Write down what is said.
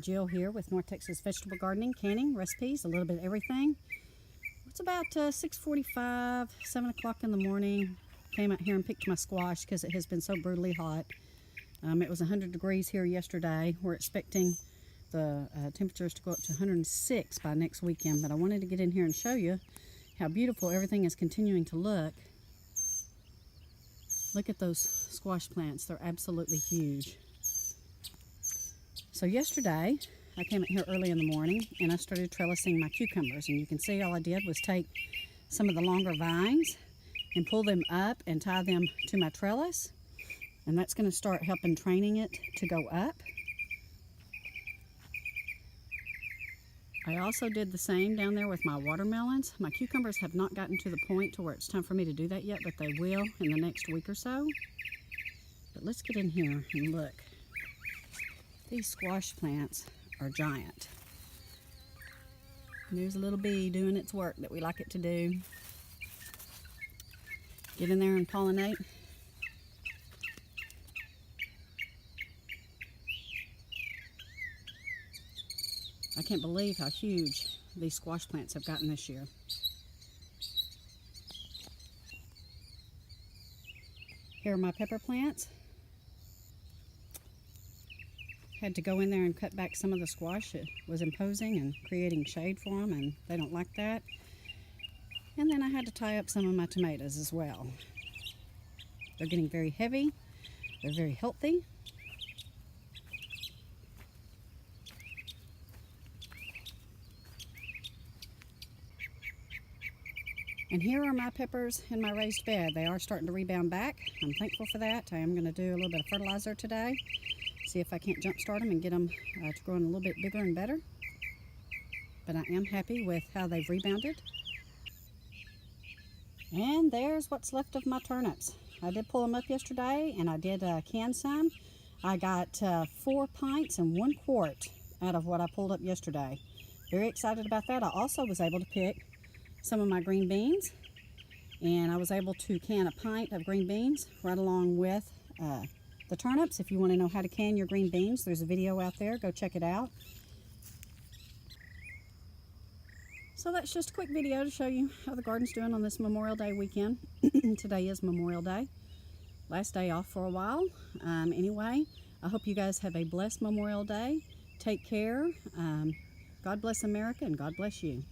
Jill here with North Texas Vegetable Gardening, canning, recipes, a little bit of everything. It's about 6:45, 7 o'clock in the morning. Came out here and picked my squash because it has been so brutally hot. It was 100 degrees here yesterday. We're expecting the temperatures to go up to 106 by next weekend, but I wanted to get in here and show you how beautiful everything is continuing to look. Look at those squash plants. They're absolutely huge. So yesterday, I came out here early in the morning and I started trellising my cucumbers. And you can see all I did was take some of the longer vines and pull them up and tie them to my trellis. And that's going to start helping training it to go up. I also did the same down there with my watermelons. My cucumbers have not gotten to the point to where it's time for me to do that yet, but they will in the next week or so. But let's get in here and look. These squash plants are giant. And there's a little bee doing its work that we like it to do. Get in there and pollinate. I can't believe how huge these squash plants have gotten this year. Here are my pepper plants. Had to go in there and cut back some of the squash. It was imposing and creating shade for them, and they don't like that. And then I had to tie up some of my tomatoes as well. They're getting very heavy. They're very healthy. And here are my peppers in my raised bed. They are starting to rebound back. I'm thankful for that. I am going to do a little bit of fertilizer today. See if I can't jumpstart them and get them to growing a little bit bigger and better. But I am happy with how they've rebounded. And there's what's left of my turnips. I did pull them up yesterday and I did can some. I got 4 pints and 1 quart out of what I pulled up yesterday. Very excited about that. I also was able to pick some of my green beans, and I was able to can a pint of green beans right along with the turnips. If you want to know how to can your green beans, there's a video out there. Go check it out. So that's just a quick video to show you how the garden's doing on this Memorial Day weekend. Today is Memorial Day. Last day off for a while. Anyway, I hope you guys have a blessed Memorial Day. Take care. God bless America and God bless you.